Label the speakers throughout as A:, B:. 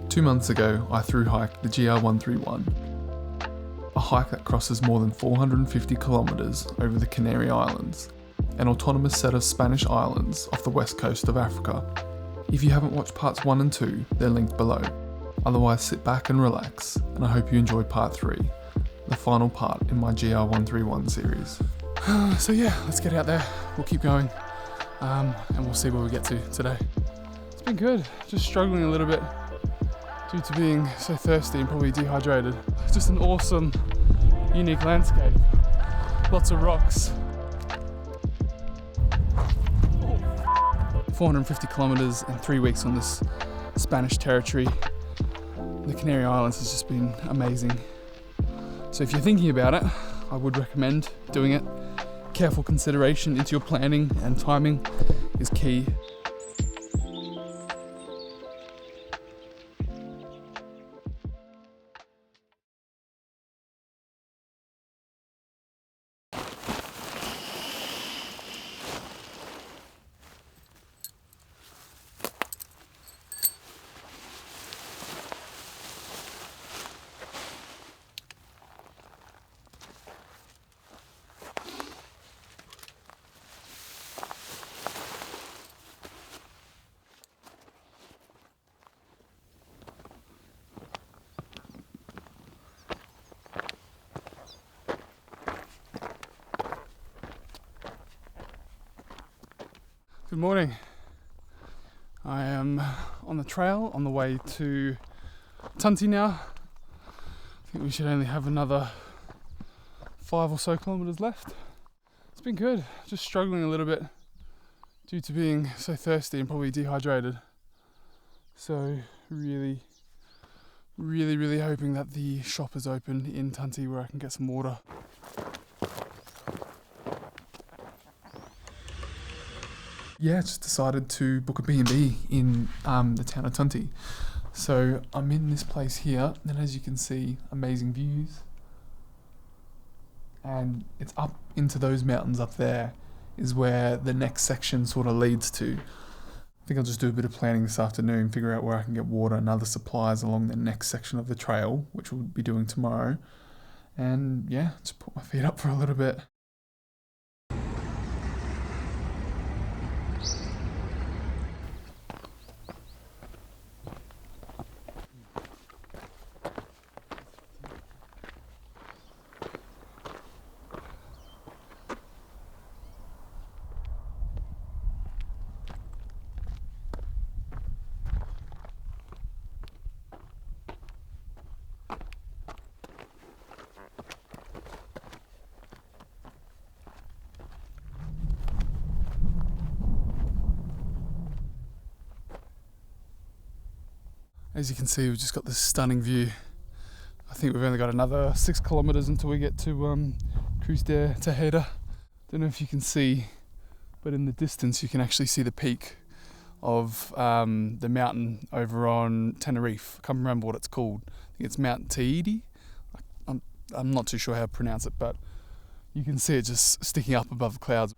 A: 2 months ago, I thru-hiked the GR131, a hike that crosses more than 450 kilometres over the Canary Islands, an autonomous set of Spanish islands off the west coast of Africa. If you haven't watched parts 1 and 2, they're linked below. Otherwise, sit back and relax, and I hope you enjoyed part 3, the final part in my GR131 series. So yeah, let's get out there, we'll keep going, and we'll see where we get to today. It's been good, just struggling a little bit due to being so thirsty and probably dehydrated. It's just an awesome, unique landscape. Lots of rocks. 450 kilometers and 3 weeks on this Spanish territory. The Canary Islands has just been amazing. So if you're thinking about it, I would recommend doing it. Careful consideration into your planning and timing is key. Good morning. I am on the trail on the way to Tunti now. I think we should only have another 5 or so kilometres left. It's been good, just struggling a little bit due to being so thirsty and probably dehydrated. So really hoping that the shop is open in Tunti where I can get some water. Yeah, just decided to book a B&B in the town of Tunti. So I'm in this place here, and as you can see, amazing views. And it's up into those mountains up there is where the next section sort of leads to. I think I'll just do a bit of planning this afternoon, figure out where I can get water and other supplies along the next section of the trail, which we'll be doing tomorrow. And yeah, just put my feet up for a little bit. As you can see, we've just got this stunning view. I think we've only got another 6 kilometres until we get to Cruz de Tejeda. Don't know if you can see, but in the distance you can actually see the peak of the mountain over on Tenerife. I can't remember what it's called. I think it's Mount Teide. I'm not too sure how to pronounce it, but you can see it just sticking up above the clouds.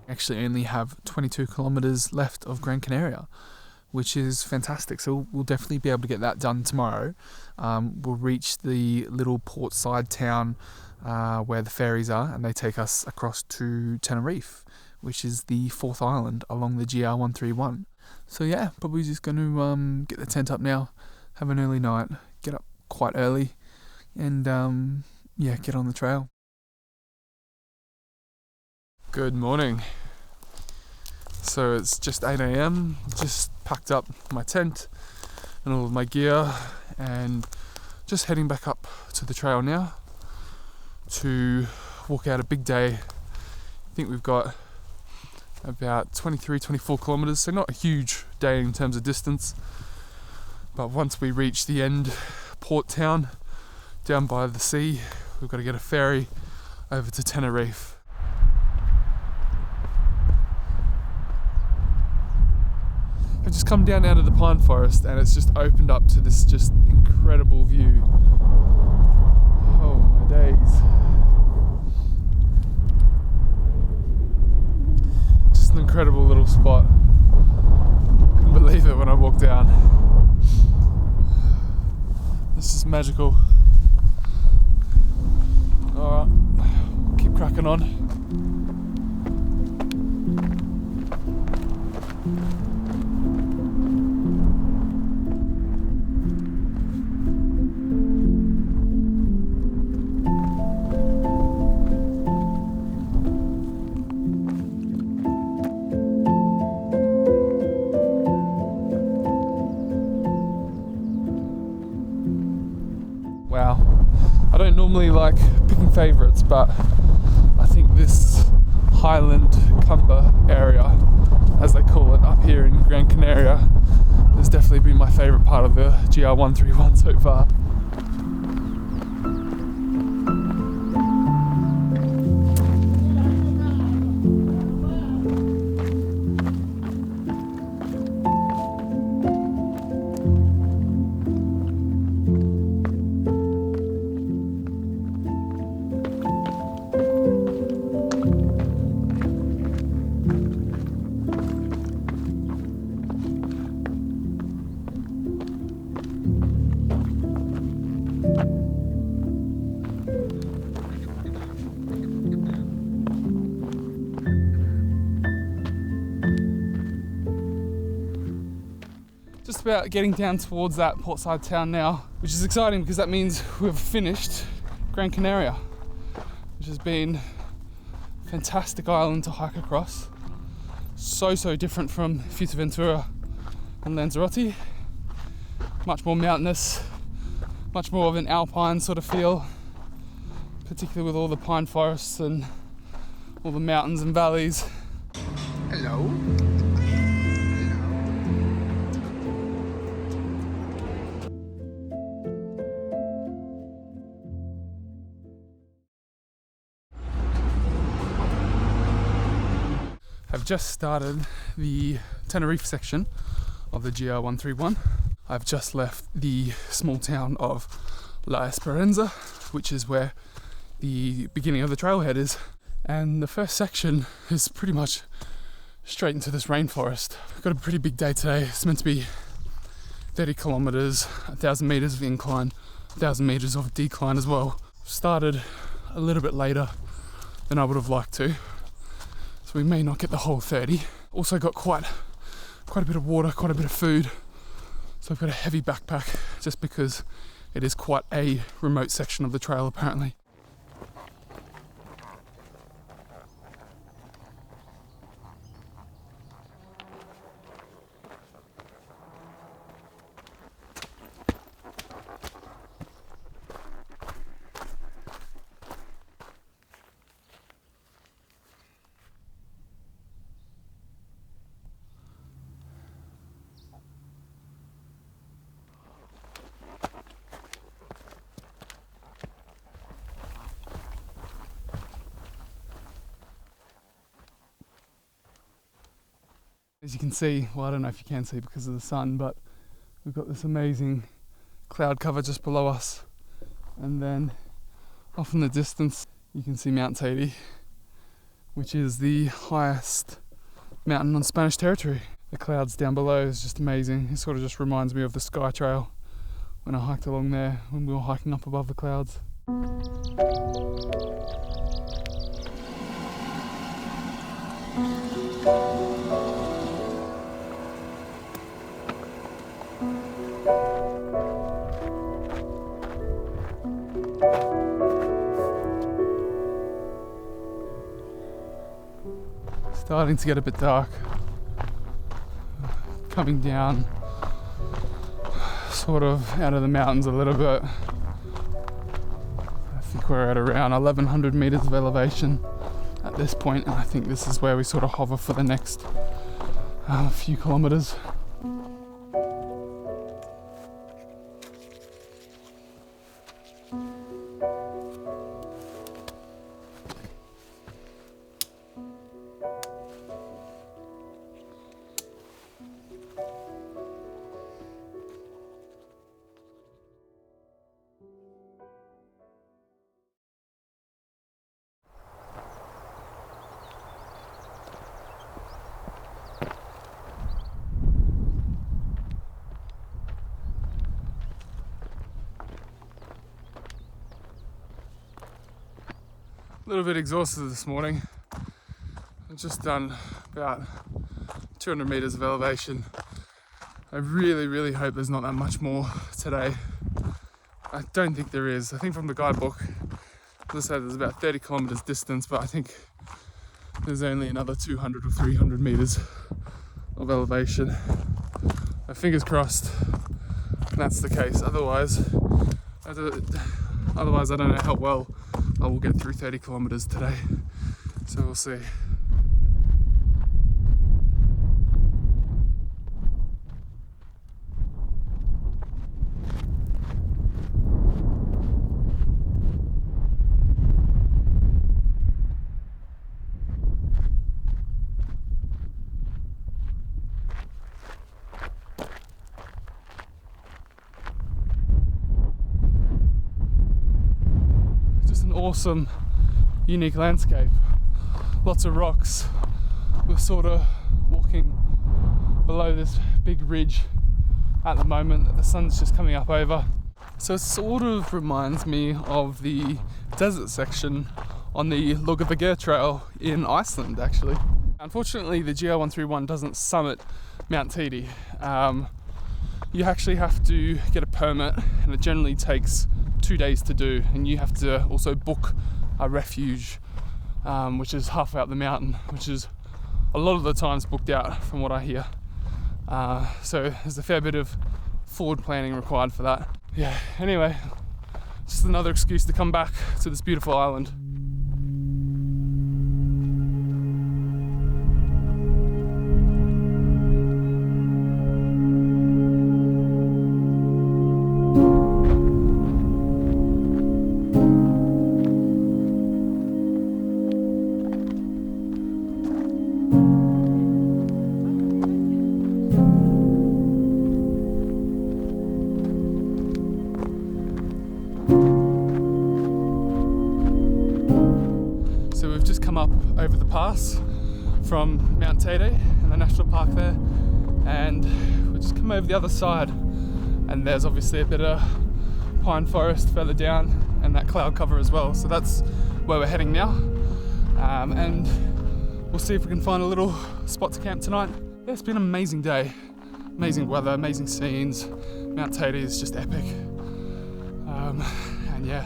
A: Actually only have 22 kilometres left of Gran Canaria, which is fantastic. So we'll definitely be able to get that done tomorrow. We'll reach the little portside town where the ferries are, and they take us across to Tenerife, which is the 4th island along the GR131. So yeah, probably just going to get the tent up now, have an early night, get up quite early, and yeah, get on the trail. Good morning. So it's just 8 AM, just packed up my tent and all of my gear and just heading back up to the trail now. to walk out a big day. I think we've got about 23-24 kilometers, so not a huge day in terms of distance, but once we reach the end port town down by the sea, we've got to get a ferry over to Tenerife. I've just come down out of the pine forest and it's just opened up to this just incredible view. Oh my days. Just an incredible little spot. Couldn't believe it when I walked down. It's just magical. Alright, keep cracking on. Wow, I don't normally like picking favourites, but I think this Highland Cumber area, as they call it up here in Gran Canaria, has definitely been my favourite part of the GR131 so far. Just about getting down towards that portside town now, which is exciting because that means we've finished Gran Canaria, which has been a fantastic island to hike across. So different from Fuerteventura and Lanzarote. Much more mountainous, much more of an alpine sort of feel, particularly with all the pine forests and all the mountains and valleys.
B: Hello.
A: I've just started the Tenerife section of the GR131. I've just left the small town of La Esperanza, which is where the beginning of the trailhead is. And the first section is pretty much straight into this rainforest. I've got a pretty big day today. It's meant to be 30 kilometers, 1,000 meters of incline, 1,000 meters of decline as well. Started a little bit later than I would have liked to, so we may not get the whole 30. Also got quite a bit of water, quite a bit of food. So I've got a heavy backpack just because it is quite a remote section of the trail apparently. As you can see, well I don't know if you can see because of the sun, but we've got this amazing cloud cover just below us, and then off in the distance you can see Mount Teide, which is the highest mountain on Spanish territory. The clouds down below is just amazing. It sort of just reminds me of the Sky Trail when I hiked along there when we were hiking up above the clouds. Starting to get a bit dark. Coming down sort of out of the mountains a little bit. I think think we're at around 1100 meters of elevation at this point, and I think this is where we sort of hover for the next few kilometers. A little bit exhausted this morning. I've just done about 200 meters of elevation. I really hope there's not that much more today. I don't think there is. I think from the guidebook, as I said, there's about 30 kilometers distance, but I think there's only another 200 or 300 meters of elevation. Fingers crossed that's the case. Otherwise, I don't know how well I will get through 30 kilometers today. So we'll see. Awesome, unique landscape. Lots of rocks. We're sort of walking below this big ridge at the moment that the sun's just coming up over. So it sort of reminds me of the desert section on the Lugavagir Trail in Iceland, actually. Unfortunately, the GR131 doesn't summit Mount Teide. You actually have to get a permit, and it generally takes 2 days to do, and you have to also book a refuge, which is half out the mountain, which is a lot of the times booked out from what I hear. So there's a fair bit of forward planning required for that. Yeah, anyway, just another excuse to come back to this beautiful island. Over the pass from Mount Teide and the national park there, and we just come over the other side, and there's obviously a bit of pine forest further down and that cloud cover as well. So that's where we're heading now, and we'll see if we can find a little spot to camp tonight. Yeah, it's been an amazing day, amazing weather, amazing scenes. Mount Teide is just epic, and yeah.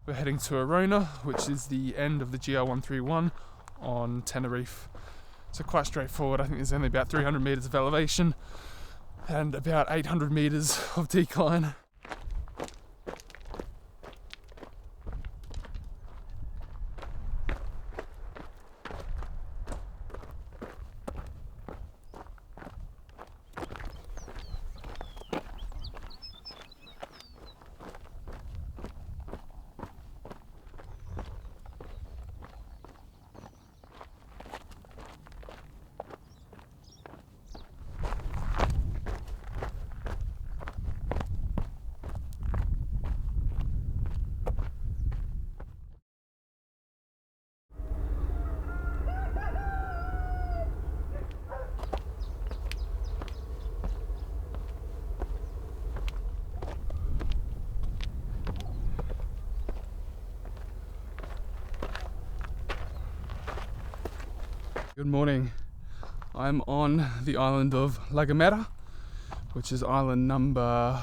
A: We're heading to Arona, which is the end of the GR131 on Tenerife. So quite straightforward. I think there's only about 300 meters of elevation and about 800 meters of decline. Good morning. I'm on the island of La Gomera, which is island number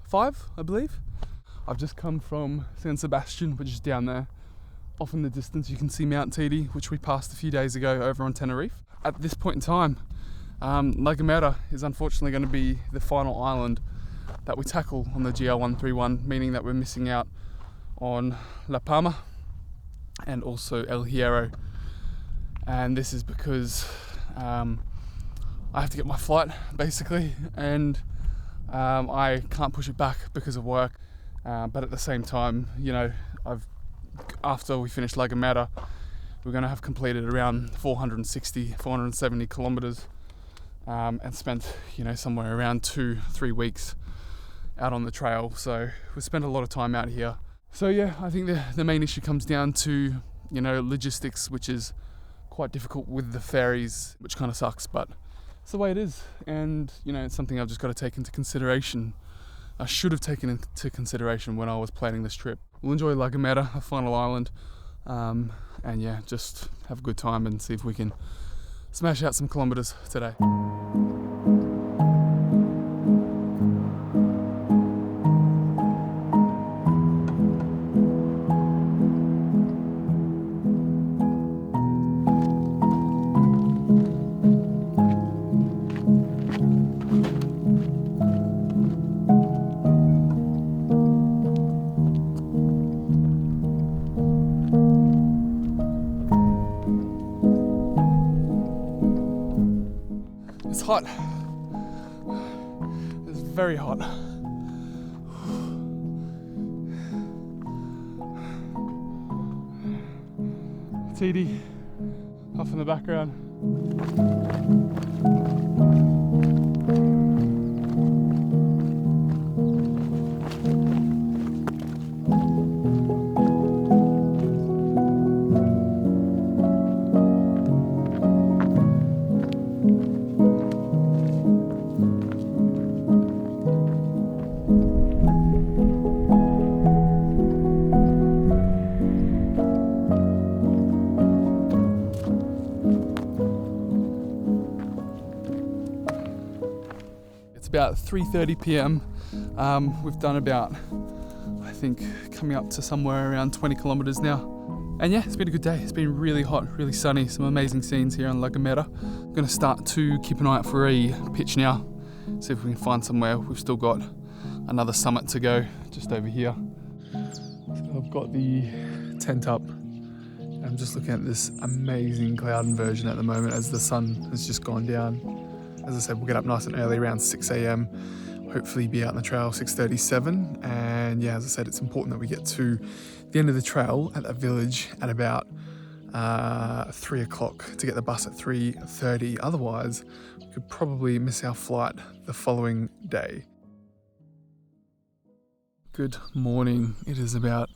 A: 5, I believe. I've just come from San Sebastian, which is down there. Off in the distance you can see Mount Teide, which we passed a few days ago over on Tenerife. At this point in time, La Gomera is unfortunately going to be the final island that we tackle on the GR131, meaning that we're missing out on La Palma and also El Hierro. And this is because I have to get my flight basically, and I can't push it back because of work. But at the same time, you know, after we finish La Gomera, we're going to have completed around 470 kilometers and spent, you know, somewhere around 2-3 weeks out on the trail. So we spent a lot of time out here. So yeah, I think the main issue comes down to, you know, logistics, which is quite difficult with the ferries, which kind of sucks, but it's the way it is. And, you know, it's something I've just got to take into consideration. I should have taken into consideration when I was planning this trip. We'll enjoy La Gomera, a final island, and yeah, just have a good time and see if we can smash out some kilometers today. It's hot. It's very hot. Teide off in the background. It's about 3:30 p.m. We've done about, I think, coming up to somewhere around 20 kilometers now. And yeah, it's been a good day. It's been really hot, really sunny, some amazing scenes here on La Gomera. I'm gonna start to keep an eye out for a pitch now, see if we can find somewhere. We've still got another summit to go just over here. So I've got the tent up. I'm just looking at this amazing cloud inversion at the moment as the sun has just gone down. As I said, we'll get up nice and early, around 6 a.m. Hopefully be out on the trail 6:37. And yeah, as I said, it's important that we get to the end of the trail at that village at about 3 o'clock to get the bus at 3:30. Otherwise, we could probably miss our flight the following day. Good morning. It is about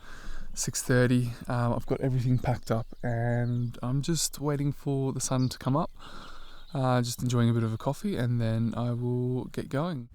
A: 6:30. I've got everything packed up and I'm just waiting for the sun to come up. Just enjoying a bit of a coffee and then I will get going.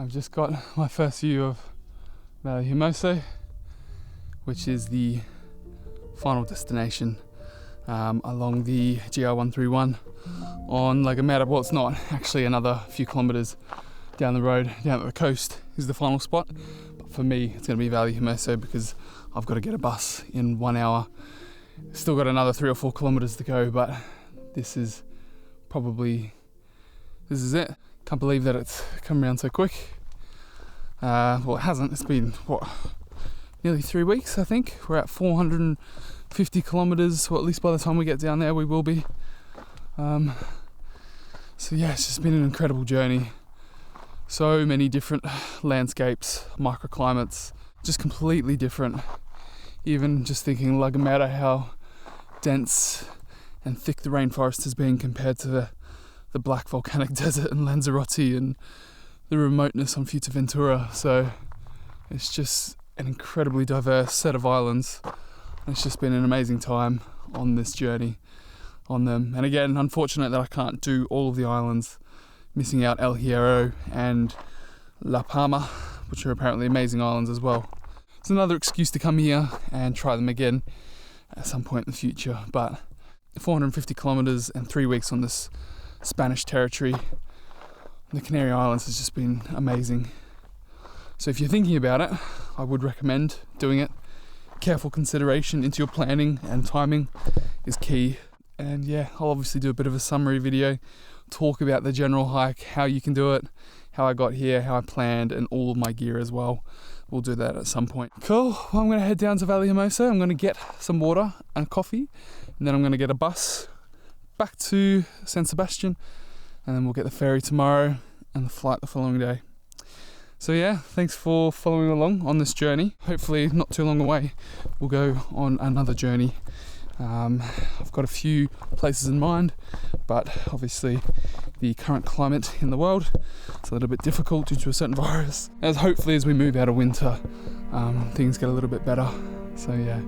A: I've just got my first view of Valle Hermoso, which is the final destination along the GR131 on La Gomera. Well, it's not actually, another few kilometres down the road, down at the coast is the final spot. But for me, it's going to be Vallehermoso because I've got to get a bus in 1 hour. Still got another 3 or 4 kilometers to go, but this is it. Can't believe that it's come around so quick. Well, it hasn't. It's been, nearly 3 weeks, I think. We're at 450 kilometers, or at least by the time we get down there, we will be. So yeah, it's just been an incredible journey. So many different landscapes, microclimates, just completely different. Even just thinking La Gomera, how dense and thick the rainforest has been compared to the black volcanic desert in Lanzarote and the remoteness on Fuerteventura. So it's just an incredibly diverse set of islands. It's just been an amazing time on this journey on them. And again, unfortunate that I can't do all of the islands, missing out El Hierro and La Palma, which are apparently amazing islands as well. It's another excuse to come here and try them again at some point in the future. But 450 kilometers and 3 weeks on this Spanish territory, the Canary Islands, has just been amazing. So if you're thinking about it, I would recommend doing it. Careful consideration into your planning and timing is key. And yeah, I'll obviously do a bit of a summary video, talk about the general hike, how you can do it, how I got here, how I planned, and all of my gear as well. We'll do that at some point. Cool, well, I'm gonna head down to Vallehermoso. I'm gonna get some water and coffee, and then I'm gonna get a bus back to San Sebastian, and then we'll get the ferry tomorrow and the flight the following day. So yeah, thanks for following along on this journey. Hopefully not too long away, we'll go on another journey. I've got a few places in mind, but obviously the current climate in the world, it's a little bit difficult due to a certain virus. Hopefully as we move out of winter, things get a little bit better. So yeah.